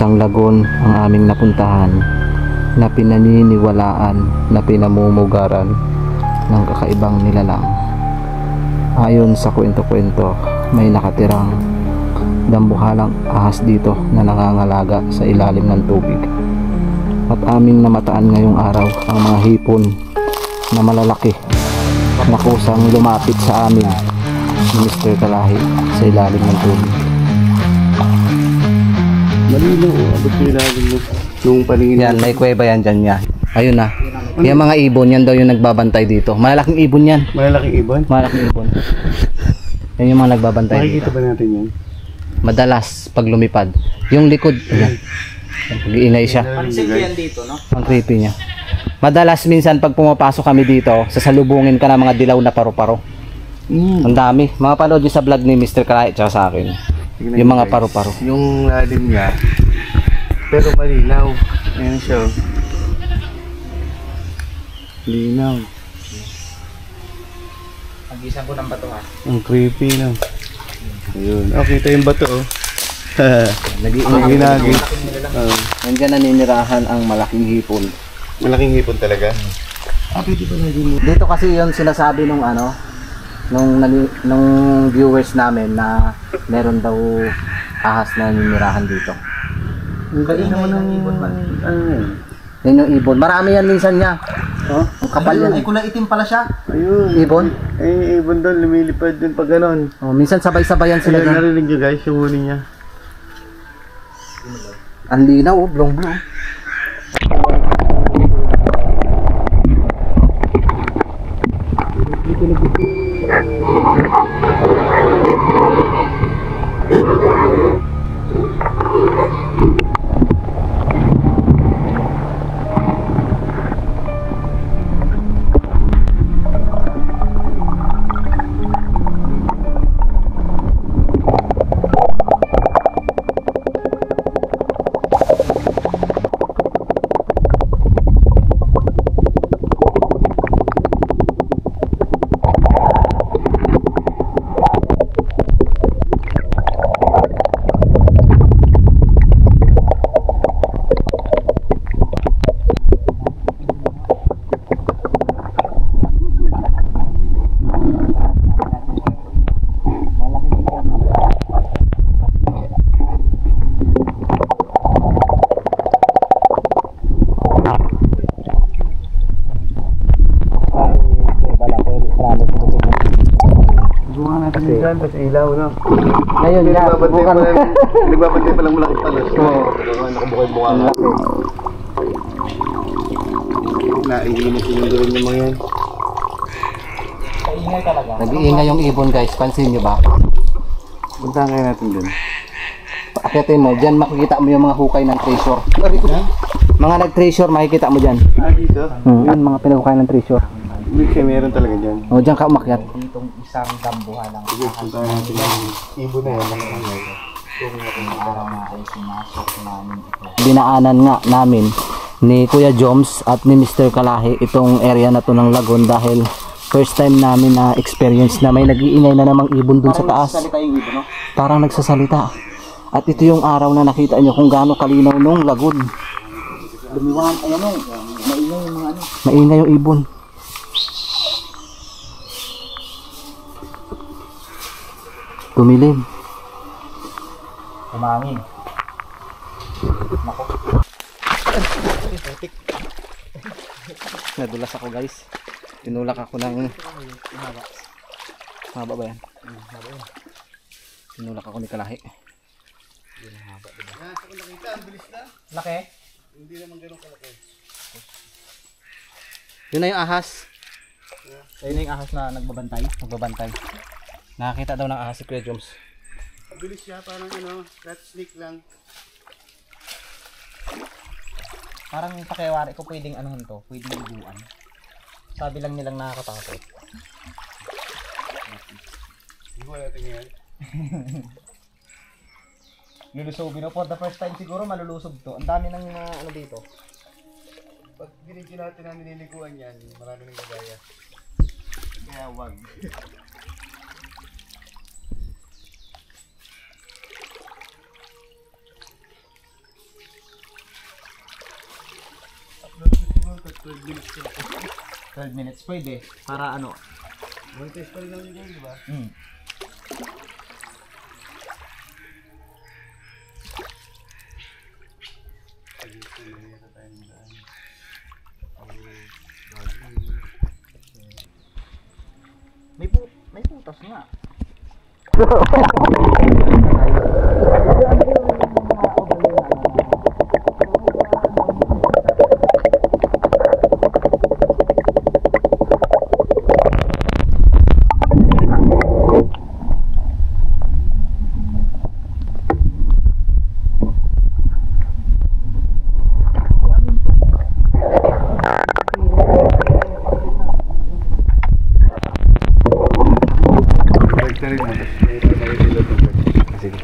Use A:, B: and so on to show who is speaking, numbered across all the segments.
A: Isang lagon ang aming napuntahan na pinaniniwalaan na pinamumugaran ng kakaibang nilalang. Ayon sa kwento-kwento, may nakatirang dambuhalang ahas dito na nangangalaga sa ilalim ng tubig. At aming namataan ngayong araw ang mga hipon na malalaki na kusang lumapit sa amin ni Mr. Kalahi sa ilalim ng tubig.
B: Malinaw, abot ko ilalim mo nung paningin.
A: Yan, may kuweba yan dyan niya. Ayun na. Yung mga ibon, yan daw yung nagbabantay dito. Malalaking ibon yan.
B: Malalaking ibon?
A: Malalaking ibon. Yan yung mga nagbabantay
B: Makikita
A: dito.
B: ba natin yan?
A: Madalas pag lumipad. Yung likod, ayan. Pag-iingay siya.
B: Yan
C: dito, no?
A: Ang creepy niya. Madalas minsan pag pumapasok kami dito, sasalubungin ka ng mga dilaw na paru-paro. Ang dami. Mga panood sa vlog ni Mr. Kalahi tsaka sa akin.
B: Tignan
A: Yung
B: nyo,
A: mga
B: guys.
A: paru-paro.
B: Yung lalim niya, pero malinaw. Ayan siya. Linaw.
C: Pag-isang ko ng bato ha.
B: Ang creepy no. Ayun. Oh, kita yung bato oh.
A: Nag-iingay.
B: Ginagi.
A: Nandiyan naninirahan ang malaking hipon.
B: Malaking hipon talaga. Pwede pa din mo.
A: Dito kasi yung sinasabi nung ano, nung viewers namin na meron daw ahas na naninirahan dito.
B: Ang galing naman ng ibon man. Ano yun?
A: Yan yung ibon. Marami yan minsan niya.
B: Oh?
A: Ang kapal yan.
C: Ay, kulay itim pala siya.
B: Ayun.
A: Ibon?
B: Eh, ibon doon, lumilipad din pag ganon.
A: Oh, minsan sabay-sabayan sila
B: Ayun,
A: dyan.
B: narinig nyo guys, yung huni niya.
A: Ang linaw, oh, blong-blong.
B: Dyan, tapos ilaw, no?
A: Ngayon, yan. Subukan mo.
B: Nagbabantay pa lang malaki palas. Oo. Nakabukay mukha nga. Naiinit yung doon yung mga yan.
C: Kaingay talaga.
A: Nag-iingay yung ibon guys. Pansin nyo ba?
B: Puntahan kayo natin dun.
A: Akitin mo. Dyan makikita mo yung mga hukay ng treasure. Mga nag-treasure makikita mo dyan.
B: Dito?
A: Yan mga pinahukay ng treasure.
B: Ibig siya meron talaga dyan.
A: O dyan ka umakyat.
C: Ditong isang dambuhan ng
B: Sige, puntahan natin yung ibon na yan.
C: itong araw na ay sinasok namin ito.
A: Dinaanan nga namin ni Kuya Joms at ni Mr. Kalahi itong area na to ng lagon dahil first time namin na experience na may nag-iingay na namang ibon dun sa taas.
C: Salita yung ibon, no?
A: Parang nagsasalita. At ito yung araw na nakita nyo kung gaano kalinaw nung lagon.
C: Lumiwangan, ayan o. Maingay yung mga ano.
A: Maingay yung ibon. Tumilim.
C: Umangin. Nako.
A: Nadulas ako guys. Tinulak ako ng haba ba yan? Tinulak ako ni Kalahi.
C: Laki?
B: Hindi naman ganun kalaki.
A: Yun na yung ahas.
C: Ayun na yung ahas na nagbabantay.
A: Nakakita daw ng ahas si Kuya Joms.
B: Mabilis siya, parang ano, rat snake lang.
C: Parang pakiwari ko pwedeng anuhan to, pwedeng iguan. Sabi lang nilang nakakatakot.
B: Hindi ko natin yan.
C: Lulusogin no? For the first time siguro malulusog to. Ang dami ng ano dito.
B: Pag binigyan natin na nililiguan yan, marami ng gagaya. Kaya wag. 12 minutes ko.
C: 12 minutes pwede. Para ano?
B: Monetize pa rin lang yun, di ba?
C: Hmm. May putas nga.
B: Balik na rin mo. Sige.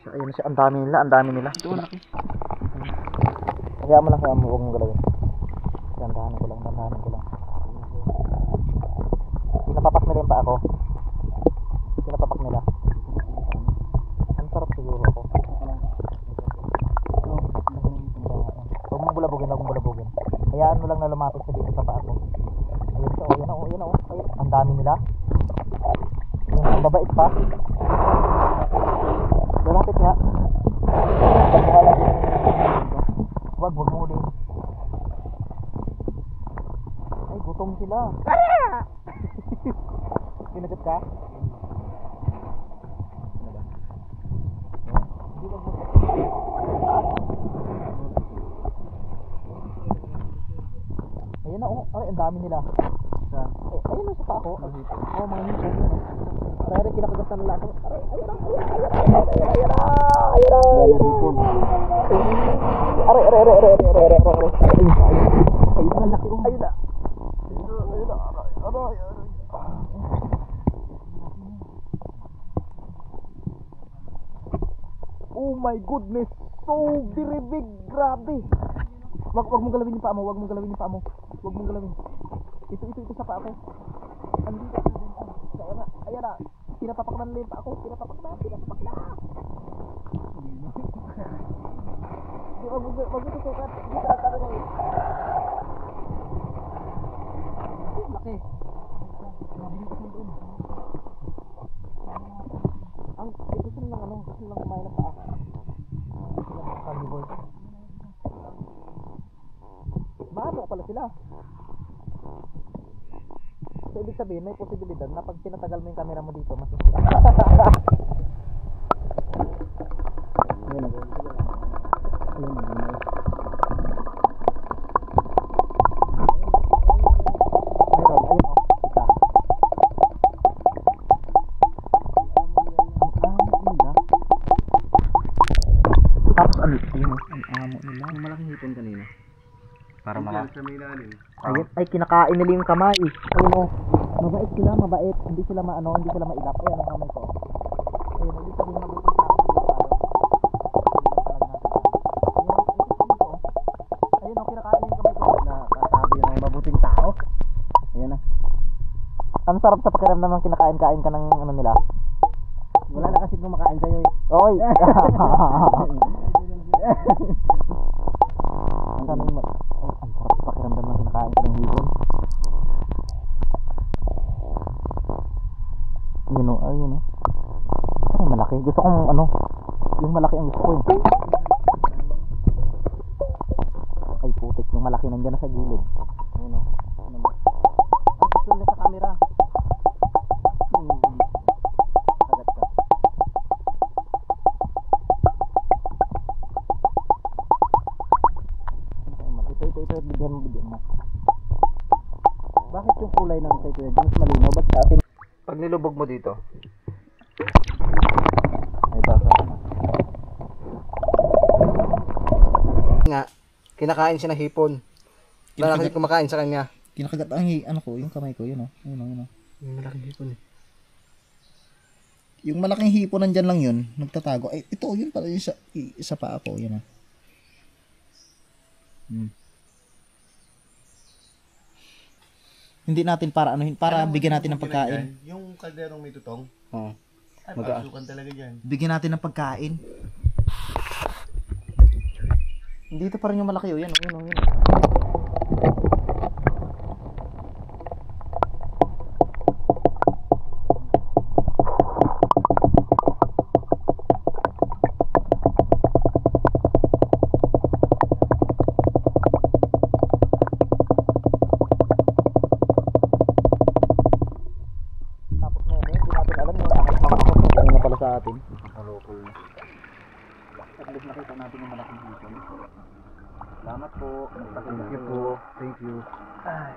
C: Ayun siya, ang dami nila. Ito ang laki. Kaya mo lang, huwag mong galawin. Dandahanan ko lang. Pinapapak nila yung paa ko. Pinapapak nila. Ang sarap siguro ako. Huwag mong bulabugin. Hayaan mo lang na lumapit sa dito sa paa ko. Ayun siya, ayun o. Ang dami nila. Yung babait pa. Lalapit nga. Wag mo ulit. Ay, gutom sila. Kinagat ka? Ayun na, oh. Ay, ang dami nila. Ayun na sa pa ako. Oh, mga hipon. Aray, kinakagat na nila ako. Ayun na. Oh my goodness, so very big, grabe. Wag mong galawin yung paa mo, Ito sa paa ko. Andito. Ayan na. Pinapapak na nila yung paa ko. Pinapapak na. Wag mo tutukat. Hindi ka talaga yun. Laki. Ang gusto nilang kumain ng paa. Carnivore. Maano pala sila. So ibig sabihin may posibilidad na pag tinatagal mo yung camera mo dito masisira.
A: Para
B: Sa may ilalim.
C: Ayun, ay kinakain nila yung kamay. Ayun o. Mabait sila, mabait. Hindi sila mailap. Ayan ang kamay ko. Ayun, hindi sabihin mabuti sa akin. Ayun o, kinakain yung kamay ko. Nakasabi ng mabuting tao. Ayan na. Ang sarap sa pakiramdam ng kinakain-kain ka ng ano nila. Wala na kasi kumakain sa'yo eh. Oy! Sana yung ang sarap sa pakiramdam ng kinakain ka ng hipon. Yun o, ayun o. Ay, malaki. Gusto kong yung malaki ang gusto ko eh. Ay, putik. Yung malaki nandiyan na sa gilid. Ayun o. Ay, gusto nila sa camera. Sagat ka. bigyan mo. Bakit yung kulay ng kay Kuya James malinaw? Ba't sa akin?
A: Pag nilubog mo dito,
C: Ay, baka.
A: nga, kinakain siya ng hipon. Wala kasi kumakain sa kanya.
C: Kinakagat ang ano ko, yung kamay ko, yun o. Yun o.
A: Yung malaking hipon eh.
C: Yung malaking hipo nandyan lang yun, nagtatago. Ay, ito, yun pala yung isa pa ako, yun o. Hindi natin para anuhin, para bigyan natin ng pagkain.
B: Yung kalderong may tutong.
A: Oo.
B: Ay, pasukan talaga dyan.
C: Bigyan natin ng pagkain. Dito pa rin yung malaki, oh. Yan, oh, yun. Tapos na yun, hindi natin alam yung angat makakot na gano'n na pala sa atin.
A: Maloko yun.
C: At least nakita natin yung malaking hipon. Salamat po.
A: Thank you po. Thank you.
C: Ay.